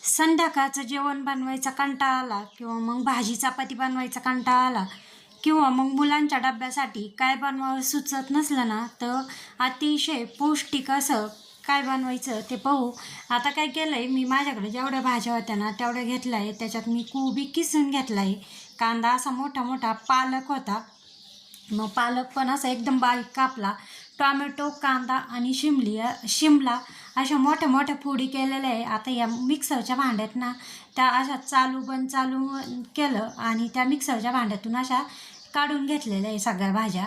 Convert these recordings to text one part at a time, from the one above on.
संध्याकाळचं जेवण बनवायचा कंटाळा आला किंवा मग भाजी चपाती बनवायचा कंटाळा आला किंवा मग मुलांच्या डब्यासाठी काय बनवावं सुचत नसलं ना, तर अतिशय पौष्टिक असं काय बनवायचं ते पाहू. आता काय केलं आहे, मी माझ्याकडे जेवढ्या भाज्या होत्या ना तेवढ्या घेतल्या आहे. त्याच्यात मी कोबी किसून घेतला आहे, कांदा असा मोठा मोठा, पालक होता, मग पालक पण असा एकदम बारीक कापला, टॉमॅटो, कांदा आणि शिमला अशा मोठ्या मोठ्या फोडी केलेल्या आहे. आता या मिक्सरच्या भांड्यात ना त्या अशा चालू केलं आणि त्या मिक्सरच्या भांड्यातून अशा काढून घेतलेल्या आहे सगळ्या भाज्या.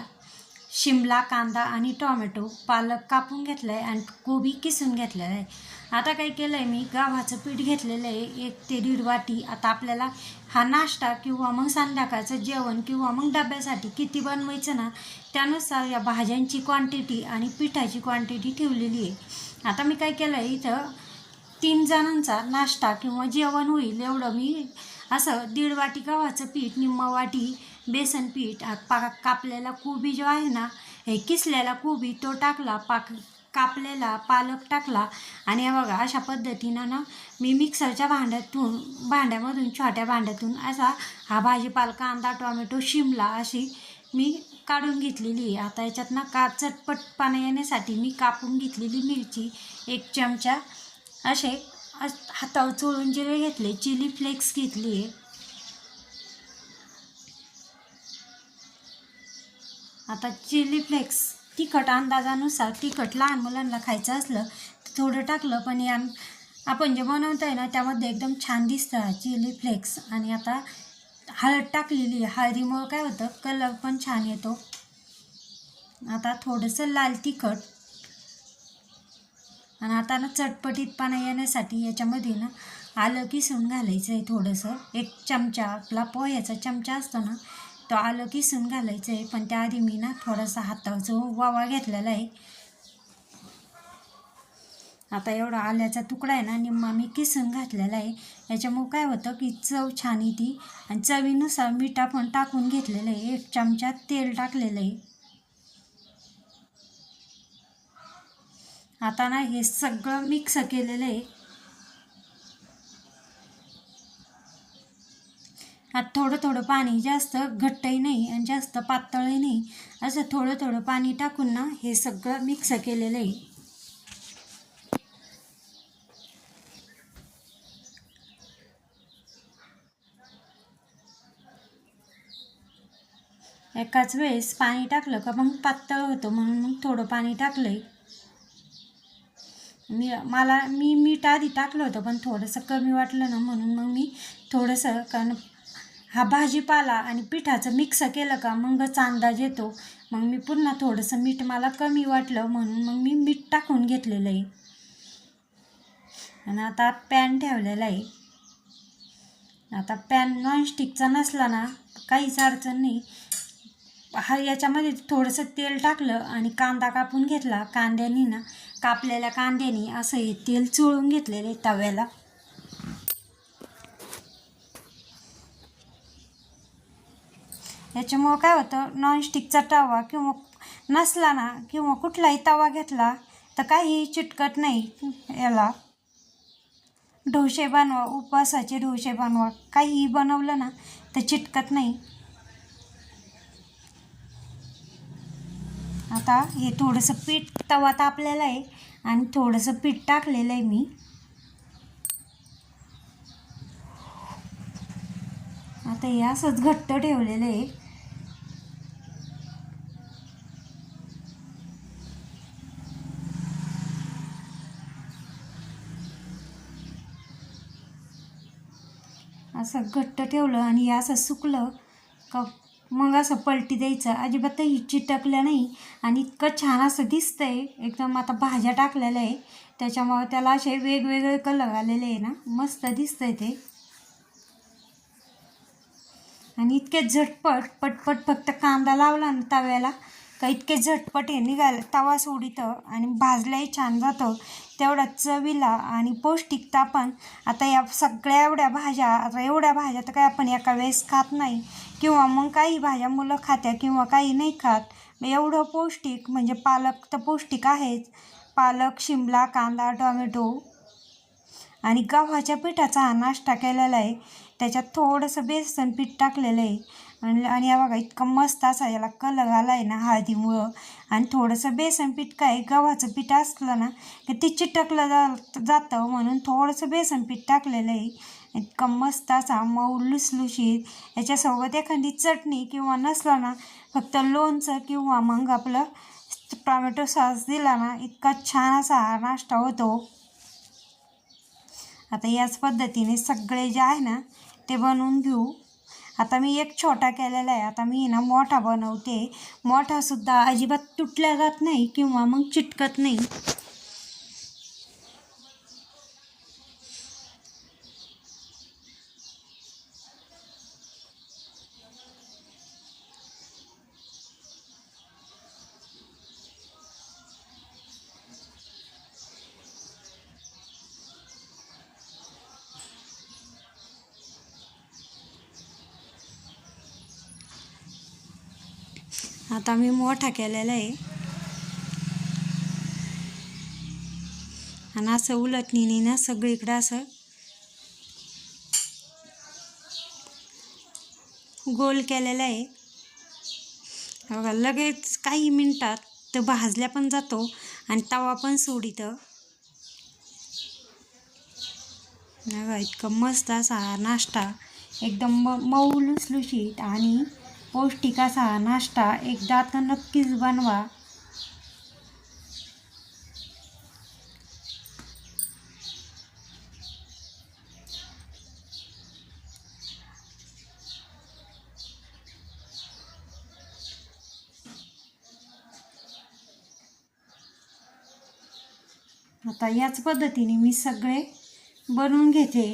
शिमला, कांदा आणि टॉमॅटो, पालक कापून घेतलं आहे आणि कोबी किसून घेतलेलं आहे. आता काय केलं आहे, मी गव्हाचं पीठ घेतलेलं आहे 1 ते 1.5 वाटी. आता आपल्याला हा नाश्ता किंवा मग संध्याकाळचं जेवण किंवा मग डब्यासाठी किती बनवायचं ना, त्यानुसार या भाज्यांची क्वांटिटी आणि पिठाची क्वांटिटी ठेवलेली आहे. आता मी काय केलं आहे, इथं 3 जणांचा नाश्ता किंवा जेवण होईल एवढं मी असं 1.5 वाटी गव्हाचं पीठ, निम्मा वाटी बेसन पीठ, कापलेला कोबी जो आहे ना, हे किसलेला कोबी तो टाकला, कापलेला पालक टाकला आणि हे बघा अशा पद्धतीनं ना मी मिक्सरच्या भांड्यामधून छोट्या भांड्यातून असा हा भाजीपाला, कांदा, टोमॅटो, शिमला अशी मी काढून घेतलेली आहे. आता याच्यात ना चटपटपणा येण्यासाठी मी कापून घेतलेली मिरची 1 चमचा, असे हातावर चोळून जिरे घेतले, चिली फ्लेक्स घेतली आहे. आता चिली फ्लेक्स तिखट अंदाजानुसार, तिखट लहान मुलांना खायचं असलं तर थोडं टाकलं, पण या आपण जे बनवतो आहे ना त्यामध्ये एकदम छान दिसतं चिली फ्लेक्स. आणि आता हळद टाकलेली आहे, हळदीमुळं काय होतं, कलर पण छान येतो. आता थोडंसं लाल तिखट आणि आता ना चटपटीतपणा येण्यासाठी याच्यामध्ये ना आलं किसून घालायचं आहे थोडंसं. 1 चमचा, आपला पोह्याचा चमचा असतो ना तो आलं किसून घालायचं आहे, पण त्याआधी मी ना थोडासा हाताचा वावा घेतलेला आहे. आता एवढा आल्याचा तुकडा आहे ना निम्मा मी किसून घातलेला आहे. याच्यामुळं काय होतं की चव छान येते. आणि चवीनुसार मीठ आपण टाकून घेतलेलं आहे, 1 चमचा तेल टाकलेलं आहे. आता ना हे सगळं मिक्स केलेलं आहे. आता थोडं थोडं पाणी, जास्त घट्टही नाही आणि जास्त पातळही नाही, असं थोडं थोडं पाणी टाकून ना हे सगळं मिक्स केलेलं आहे. एकाच वेळेस पाणी टाकलं का मग पातळ होतं, म्हणून मग थोडं पाणी टाकलं आहे. मी मीठ आधी टाकलं होतं, पण थोडंसं कमी वाटलं ना, म्हणून मग मी थोडंसं, कारण हा भाजीपाला आणि पिठाचं मिक्स केलं का मगच अंदाज येतो. मग मी पुन्हा थोडंसं मीठ मला कमी वाटलं, म्हणून मग मी मीठ टाकून घेतलेलं आहे. आणि आता पॅन ठेवलेला आहे. आता पॅन नॉनस्टिकचा नसला ना काहीच अडचण नाही. याच्यामध्ये थोडंसं तेल टाकलं आणि कांदा कापून घेतला, कापलेल्या कांद्यानी असं हे तेल चोळून घेतलेलं आहे तव्याला. याच्यामुळं काय होतं, नॉनस्टिकचा तवा किंवा नसला ना किंवा कुठलाही तवा घेतला तर काही चिटकत नाही. याला डोसे बनवा, उपवासाचे डोसे बनवा, काहीही बनवलं ना तर चिटकत नाही. आता हे थोडंसं पीठ, तवा तापलेला आहे आणि थोडंसं पीठ टाकलेलं आहे मी. आता हे असंच घट्ट ठेवलेलं आहे. असं घट्ट ठेवलं आणि असं सुकलं का मग असं पलटी द्यायचं, अजिबातही चिटकलं नाही आणि इतकं छान असं दिसतंय एकदम. आता भाज्या टाकलेल्या आहे त्याच्यामुळे त्याला असे वेगवेगळे कलर आलेले आहे ना, मस्त दिसतंय ते. आणि इतके झटपट पटपट फक्त कांदा लावला ना तव्याला का इतके झटपट हे निघाल, तवा सोडितं आणि भाजल्याही छान जातं. तेवढा चवीला आणि पौष्टिकता पण. आता या सगळ्या एवढ्या भाज्या तर काय आपण एका वेळेस खात नाही, किंवा मग काही भाज्या मुलं खात्या किंवा काही नाही खात. एवढं पौष्टिक, म्हणजे पालक तर पौष्टिक आहेच, पालक, शिमला, कांदा, टोमॅटो आणि गव्हाच्या पिठाचा हा नाश्ता केलेला आहे. त्याच्यात थोडंसं बेसन पीठ टाकलेलं आहे आणि हा बघा इतकं मस्त असा याला कलर आला आहे ना हळदीमुळं. आणि थोडंसं बेसन पीठ काय गव्हाचं पीठ असलं ना की ते चिटकलं जातं म्हणून थोडंसं बेसन पीठ टाकलेलं आहे. इतकं मस्त असा मऊ लुसलुशीत. याच्यासोबत एखादी चटणी किंवा नसलं ना फक्त लोणचं किंवा मग आपलं टोमॅटो सॉस दिला ना इतका छान असा हा नाश्ता होतो. आता याच पद्धतीने सगळे जे आहे ना ते बनवून घेऊ. आता मी एक छोटा केलेला आहे. आता मी ना मोठा बनवते. मोठासुद्धा अजिबात तुटल्या जात नाही किंवा मग चिटकत नाही. आता मी मोठा केलेला आहे आणि असं उलटणीने ना सगळीकडे असं गोल केलेला आहे. बघा लगेच काही मिनटात तो भाजल्या पण जातो आणि तवा पण सोडितं. बघा इतकं मस्त असा हा नाश्ता एकदम मऊ लुसलुशीत आणि पौष्टिक असा हा नाश्ता एकदा तर नक्कीच बनवा. आता याच पद्धतीने मी सगळे बनवून घेते.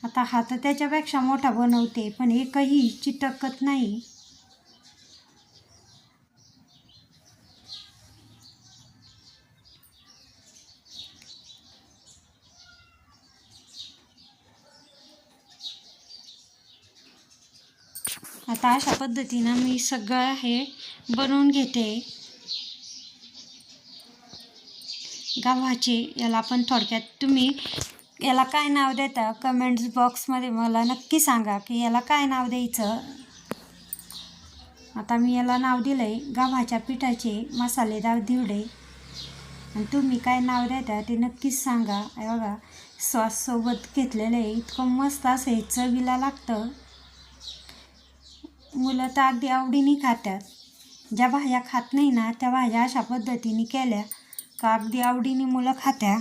आता हा तर त्याच्यापेक्षा मोठा बनवते पण एकही चिटकत नाही. आता अशा पद्धतीनं मी सगळं हे बनवून घेते. गव्हाचे याला आपण थोडक्यात तुम्ही याला काय नाव देता कमेंट्स बॉक्समध्ये मला नक्की सांगा की याला काय नाव द्यायचं. आता मी याला नाव दिलं आहे गव्हाच्या पिठाचे मसालेदार धिरडे. आणि तुम्ही काय नाव देता ते नक्कीच सांगा. बघा सॉससोबत घेतलेलं आहे. इतकं मस्त असं हे चवीला लागतं. मुलं तर अगदी आवडीने खातात. ज्या भाज्या खात नाही ना त्या भाज्या अशा पद्धतीने केल्या का अगदी आवडीने मुलं खात्या.